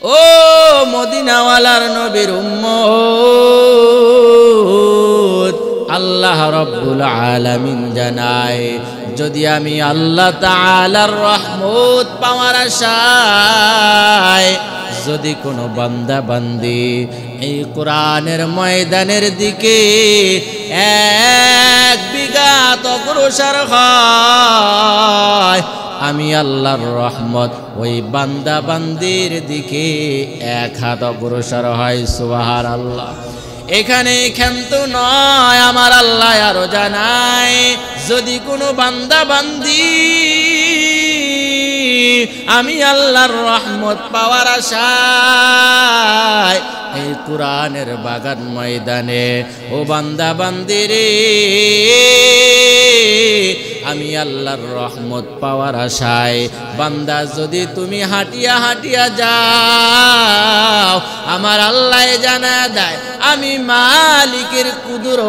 ও মদিনাওয়ালার নবীর উম্মত, আল্লাহ রব্বুল আলামিন জানায়, যদি আমি আল্লাহ তাআলার রহমত পাওয়ার আশায় যদি কোনো বান্দা বান্দি এই কোরআনের ময়দানের দিকে এক বিঘাত অগ্রসর হয়, আমি আল্লাহর রহমত ওই বান্দা বান্দির দিকে এক হাত অগ্রসর হয়। সুবহানাল্লাহ। এখানে ক্ষান্ত নয়, আমার আল্লাহ আরো জানায়, যদি কোনো বান্দা বান্দি আমি আল্লাহর রহমত পাওয়ার আশায় এই কোরআনের বাগান ময়দানে, ও বান্দা বান্দি রে, আমি আল্লাহর রহমত পাওয়ার আশায় বান্দা যদি তুমি হাঁটিয়া হাঁটিয়া যাও, আমার আল্লাহ জানা দেয় আমি মালিকের কুদরত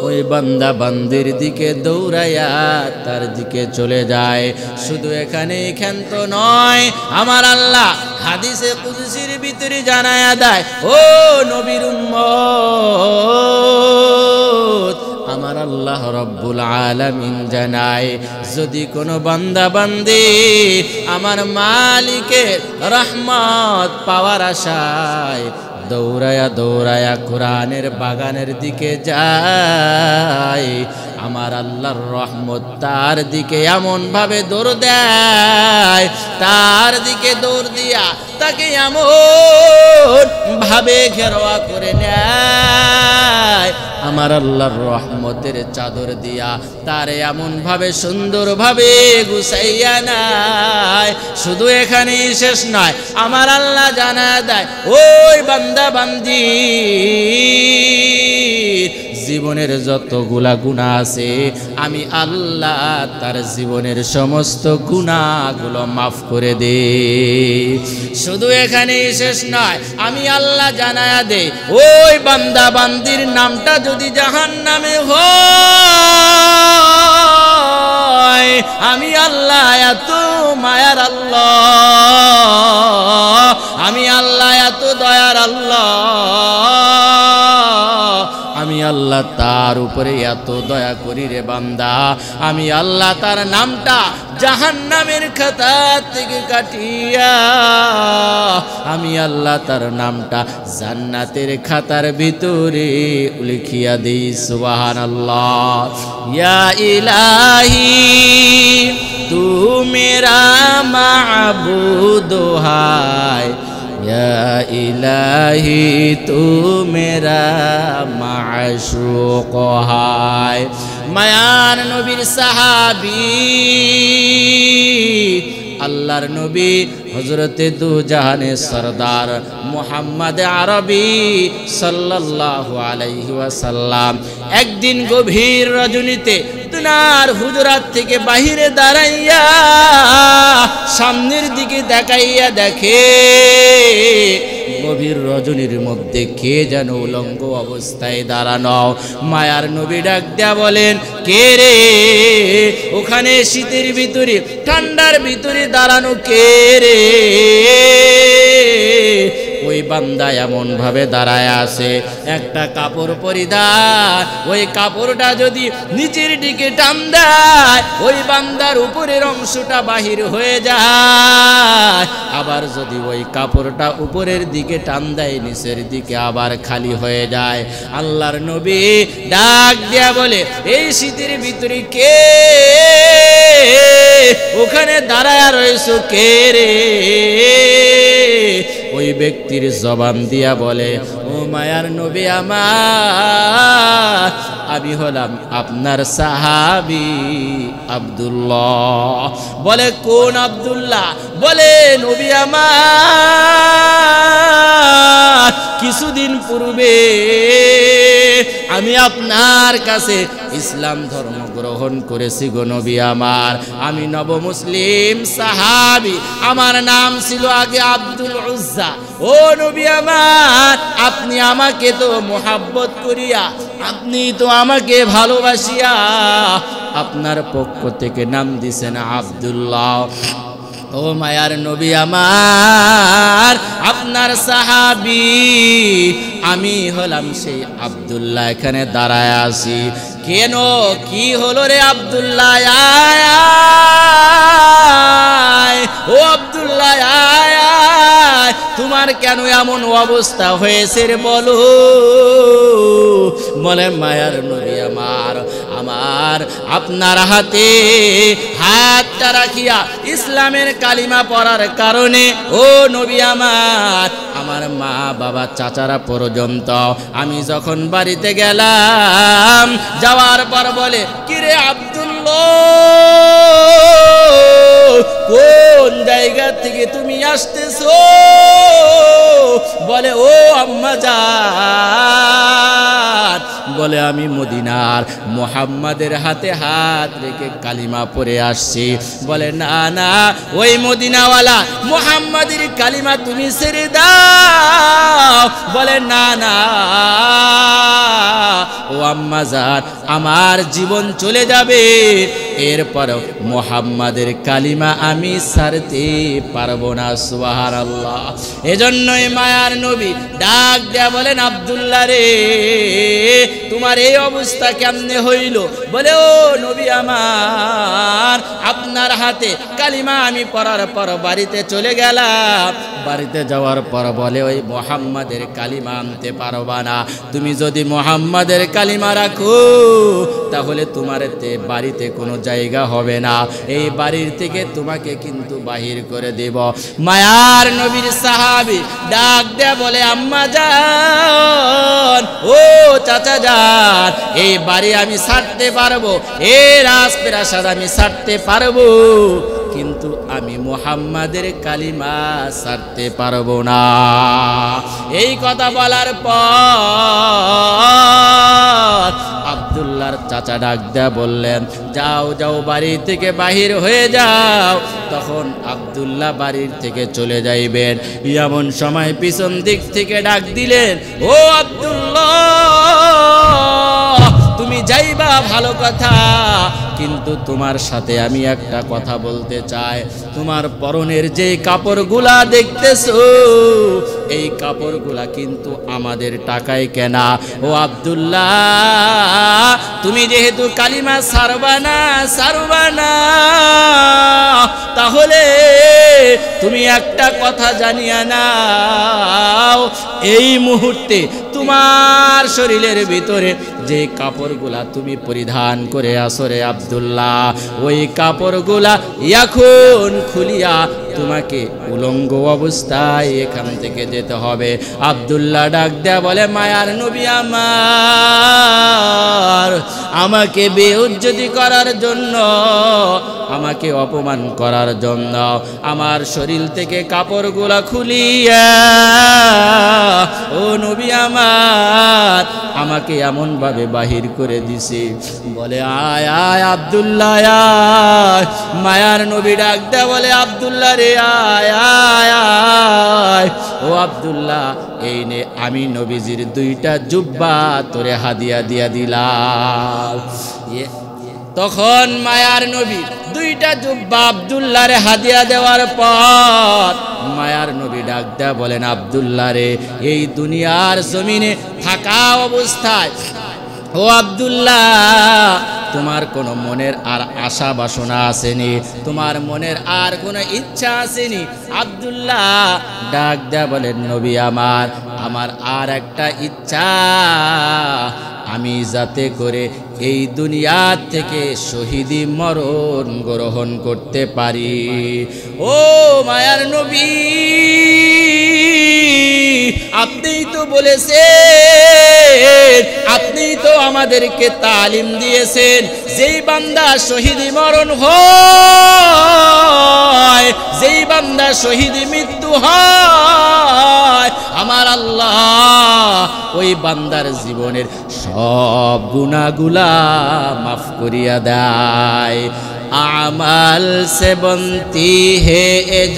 ওই বান্দা বান্দির দিকে দৌড়াইয়া তার দিকে চলে যায়। শুধু এখানে ক্ষান্ত নয়, আমার আল্লাহ হাদিসে কুদসির ভিতরে জানায়া দেয়, ও নবীর উম্মত, আমার আল্লাহ রব্বুল আলামিন জানায়, যদি কোনো বান্দা বান্দি আমার মালিকের রহমত পাওয়ার আশায় দৌড়ায়া দৌড়ায়া কোরআনের বাগানের দিকে যায়, আমার আল্লাহর রহমত তার দিকে এমন ভাবে দৌড় দেয়, তার দিকে দৌড় দিয়া তাকে এমন ভাবে ঘেরোয়া করে নেয়, আমার আল্লাহর রহমতের চাদর দিয়া তার এমন ভাবে সুন্দর ভাবে গুছাইয়া নেয়। শুধু এখানেই শেষ নয়, আমার আল্লাহ জানা দেয়, ওই বান্দা বান্দি জীবনের যতগুলা গুনাহ আছে আমি আল্লাহ তার জীবনের সমস্ত গুনাহগুলো মাফ করে দে। শুধু এখানেই শেষ নয়, আমি আল্লাহ জানায়া দে, ওই বান্দা বান্দির নামটা যদি জাহান্নামে হয়, আমি আল্লাহ এত মায়ার আল্লাহ, আমি আল্লাহ এত দয়ার আল্লাহ, আমি আল্লাহ তার উপরে এত দয়া করি রে বান্দা, আমি আল্লাহ তার নামটা জাহান্নামের খাতা থেকে কাটিয়া আমি আল্লাহ তার নামটা জান্নাতের খাতার ভিতরে লিখিয়া দেই। সুবহানাল্লাহ। ইয়া ইলাহি তু মেরা মাবুদ হায়, या इलाही तू मेरा माशूक हाय। मायान नबीर साहाबी আল্লাহর নবী হযরতে দু জাহানের সরদার মুহাম্মদ আরবি সাল্লাল্লাহু আলাইহি ওয়াসাল্লাম একদিন গভীর রজনীতে দুনার হুজরাত থেকে বাহিরে দাঁড়াইয়া সামনের দিকে তাকাইয়া দেখে গভীর রজনীর মধ্যে কে যেন উলঙ্গ অবস্থায় দাঁড়ানো। মায়ার নবী ডাক দেয়া বলেন, কে রে ওখানে শীতের ভিতরে ঠান্ডার ভিতরে দাঁড়ানো কে রে? ওই বান্দা এমন ভাবে দাঁড়ায় আছে, একটা কাপড় পরিধান, ওই কাপড়টা যদি নিচের দিকে টান দেয় ওই বান্দার উপরের অংশটা বাহির হয়ে যায়, আবার যদি ওই কাপড়টা উপরের দিকে টান দেয় নিচের দিকে আবার খালি হয়ে যায়। আল্লাহর নবী ডাক দিয়া বলে, এই শীতের ভিতরে কে ওখানে দাঁড়ায় রয়েছো কে রে? ওই ব্যক্তির জবান দিয়া বলে, ও মায়ার নবী আমার, আমি হলাম আপনার সাহাবী আব্দুল্লাহ। বলে, কোন আব্দুল্লাহ? বলে, নবী আমার, কিছুদিন পূর্বে আমি আপনার কাছে ইসলাম ধর্ম গ্রহণ করেছি গো নবী আমার। আমি নব মুসলিম সাহাবী, আমার নাম ছিল আগে আব্দুল উজ্জা। ও নবী আমার, আপনি আমাকে তো মোহাব্বত করিয়া, আপনি তো আমাকে ভালোবাসিয়া আপনার পক্ষ থেকে নাম দিছেন আব্দুল্লাহ। ও মায়ার নবী আমার, আপনার সাহাবী আমি হলাম সেই আব্দুল্লাহ, এখানে দাঁড়ায় আছি। কেন, কি হলো রে আব্দুল্লাহ? আয় আয় ও আব্দুল্লাহ, আয় আয়, তোমার কেন এমন অবস্থা হয়েছে রে বলো। বলে মায়ার নবী আমার, আমার আপনার হাতে হাতটা রাখিয়া ইসলামের কালিমা পড়ার কারণে ও নবী আমার, আমার মা বাবা চাচারা পর্যন্ত আমি যখন বাড়িতে গেলাম, যাওয়ার পর বলে কিরে আব্দুল্লাহ, কোন জায়গা থেকে তুমি আসতেছো? বলে ও আম্মা জান, বলে আমি মদিনার মুহাম্মাদের হাতে হাত রেখে কালিমা পড়ে আসছি। বলে না না, ওই মদিনাওয়ালা মুহাম্মাদের কালিমা তুমি ছেড়ে দাও। বলে না না ও আম্মা জান, আমার জীবন চলে যাবে, এরপরও মুহাম্মাদের কালিমা আমি ছাড়তে পারবো না। সুবহানাল্লাহ। এজন্যই মায়ার নবী ডাক দেয়া বলেন আব্দুল্লাহ রে, তোমার এই অবস্থা কেমনে হইল? বলে ও নবী আমার, আপনার হাতে কালিমা আমি পড়ার পর বাড়িতে চলে গেলাম। বাড়িতে যাওয়ার পর বলে ওই মুহাম্মাদের কালিমা আনতে পারবা না। তুমি যদি মুহাম্মাদের কালিমা রাখো তাহলে তোমার বাড়িতে কোনো জায়গা হবে না, এই বাড়ির থেকে তোমাকে কিন্তু বাহির করে দেব। মায়ার নবীর সাহাবী ডাক দেয়া বলে আম্মা জান, ও চাচা জান, এই বাড়ি আমি ছাড়তে পারবো, এই রাজপ্রাসাদ আমি ছাড়তে পারবো, কিন্তু আমি মুহাম্মাদের কালিমা ছাড়তে পারবো না। এই কথা বলার পর আব্দুল্লাহর চাচা ডাক দেয়া বললেন যাও যাও, বাড়ি থেকে বাহির হয়ে যাও। তখন আব্দুল্লাহ বাড়ির থেকে চলে যাইবেন, এমন সময় পিছন দিক থেকে ডাক দিলেন ও আব্দুল্লাহ, তুমি যাইবা ভালো কথা, কিন্তু তোমার সাথে আমি একটা কথা বলতে চাই। তোমার পরনের যে কাপড়গুলা দেখতেছো, এই কাপড়গুলা কিন্তু আমাদের টাকায় কেনা। ও আব্দুল্লাহ, তুমি যেহেতু কালিমা ছাড়বা না, তাহলে তুমি একটা কথা জানিয়া নাও, এই মুহূর্তে তোমার শরীরের ভিতরে যে কাপড়গুলা তুমি পরিধান করে আসো রে আব্দুল্লাহ, ওই কাপড়গুলা এখন খুলিয়া তোমাকে উলঙ্গ অবস্থায় এখান থেকে যেতে হবে। আব্দুল্লাহ ডাক দেয়া বলে মায়ার নবী আমার, আমাকে বেইজ্জতি করার জন্য, আমাকে অপমান করার জন্য আমার শরীর থেকে কাপড়গুলা খুলিয়া ও নবী আমার আমাকে এমন ভাবে বাহির করে দিছে। বলে আয় আয় আব্দুল্লাহ আয়। মায়ার নবী ডাক দেয়া বলে আব্দুল্লাহ রে আয় আয় আয়। ও আব্দুল্লাহ, এই নে আমি নবীজির দুইটা জুব্বা তোরে হাদিয়া দিয়া দিলাম। তখন মায়ার নবী দুইটা জুব্বা আব্দুল্লাহরে হাদিয়া দেওয়ার পর মায়ার নবী ডাক দেয়া বলেন আব্দুল্লাহ রে, এই দুনিয়ার জমিনে থাকা অবস্থায় ও আব্দুল্লাহ, তোমার কোনো মনের আর আশা বাসনা আসেনি, তোমার মনের আর কোনো ইচ্ছা আসেনি? আব্দুল্লাহ ডাক দেয়া বলেন নবী আমার, আমার আর একটা ইচ্ছা, আমি যাতে করে এই দুনিয়া থেকে শহীদি মরণ গ্রহণ করতে পারি। ও মায়ার নবী, আপনিই তো বলেছেন, আপনিই তো আমাদেরকে তালিম দিয়েছেন, যেই বান্দা শহীদি মরণ হয়, যেই বান্দা শহীদি মৃত্যু হয়, আমার আল্লাহ ওই বান্দার জীবনের সব গুনাহগুলা মাফ করিয়া দেয়। আমাল से बनती है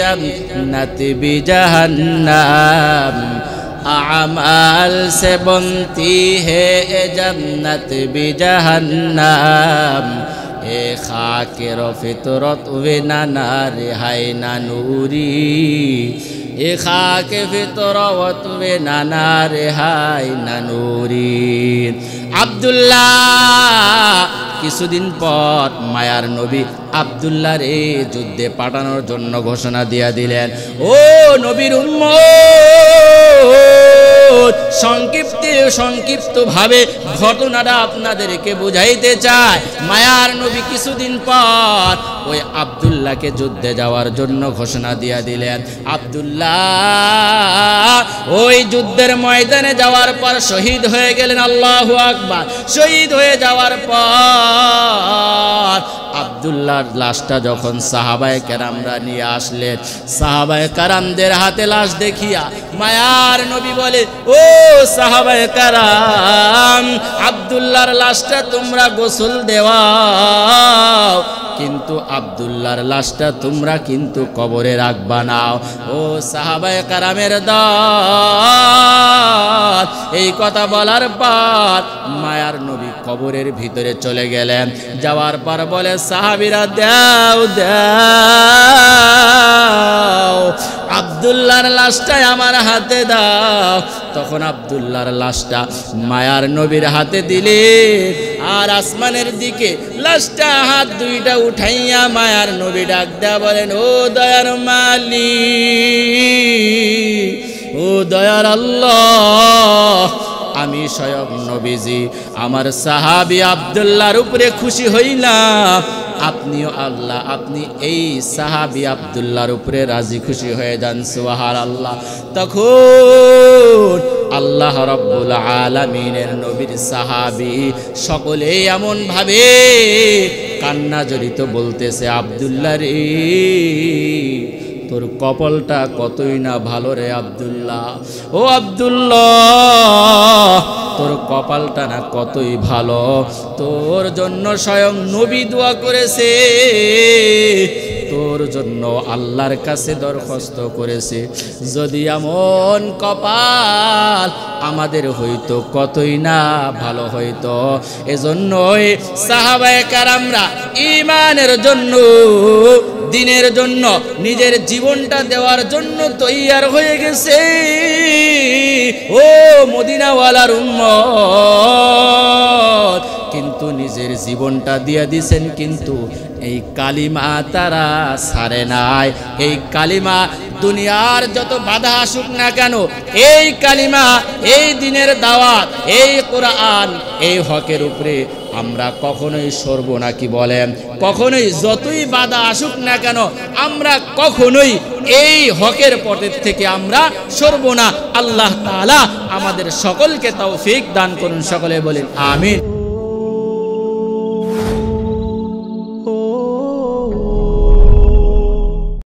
जन्नत भी जहन्नम, আমাল से बनती है जन्नत भी जहन्नम, এ খাকের ফিতরত ওয়ে নানা রেহাই না নুরি এ খাকে ফিতরত ওয়ে নানা রেহাই না নুরি আব্দুল্লাহ কিছুদিন পর মায়ার নবী আব্দুল্লাহর এই যুদ্ধে পাঠানোর জন্য ঘোষণা দিয়া দিলেন ও নবীর উম্মত সংক্ষিপ্তভাবে ঘটনাটা আপনাদেরকে বুঝাইতে চায় মায়ার নবী কিছুদিন পর ওই আব্দুল্লাহকে যুদ্ধে যাওয়ার জন্য ঘোষণা দিয়া দিলেন আব্দুল্লাহ ওই যুদ্ধের ময়দানে যাওয়ার পর শহীদ হয়ে গেলেন আল্লাহু আকবার শহীদ হয়ে যাওয়ার পর আব্দুল্লাহর লাশটা যখন সাহাবায়ে কেরামরা নিয়ে আসলেন সাহাবায়ে কেরামদের হাতে লাশ দেখিয়া মায়ার নবী বলে ও সাহাবায়ে কেরাম আব্দুল্লাহর লাশটা তোমরা গোসল দেওয়াও কিন্তু আব্দুল্লাহর লাশটা তোমরা কিন্তু কবরে রাখবা না ও সাহাবায়ে কেরামের দল এই কথা বলার পর মায়ার নবী কবরের ভিতরে চলে গেলেন যাওয়ার পর বলে সাহাবীরা দাও দাও আব্দুল্লাহর লাশটা আমার হাতে দাও তখন আব্দুল্লাহর লাশটা মায়ার নবীর হাতে দিলে আর আসমানের দিকে লাশটা হাত দুইটা উঠাইয়া মায়ার নবী ডাক দেয়া বলেন ও দয়ার মালিক ও দয়ার আল্লাহ আমি স্বয়ং নবীজি আমার সাহাবী আব্দুল্লাহর উপরে খুশি হইলাম আপনিও আল্লাহ আপনি এই সাহাবী আব্দুল্লাহর উপরে রাজি খুশি হয়ে যান সুবহানাল্লাহ তখন আল্লাহ রাব্বুল আলামিনের নবীর সাহাবী সকলে এমন ভাবে কান্না জড়িত বলতেছে আব্দুল্লাহ রে তোর কপালটা কতই না ভালো রে আব্দুল্লাহ ও আব্দুল্লাহ তোর কপালটা না কতই ভালো তোর জন্য স্বয়ং নবী দোয়া করেছে তোর জন্য আল্লাহর কাছে দরখাস্ত করেছে যদি এমন কপাল আমাদের হইতো কতই না ভালো হইতো এজন্যই সাহাবায়ে কেরামরা ঈমানের জন্য দিনের জন্য নিজের জীবনটা দেওয়ার জন্য তৈয়ার হয়ে গেছে ও মদিনাওয়ালার উম্মত কিন্তু নিজের জীবনটা দিয়ে দিয়েছেন কিন্তু এই কালিমা তারা ছাড়ে নাই এই কালিমা দুনিয়ার যত বাধা আসুক না কেন এই কালিমা এই দিনের দাওয়াত এই কোরআন এই হকের উপরে আমরা কখনোই সরব না কি বলেন কখনোই যতই বাধা আসুক না কেন আমরা কখনোই এই হকের পথের থেকে আমরা সরব না আল্লাহ তাআলা আমাদের সকলকে তৌফিক দান করুন সকলে বলেন আমিন।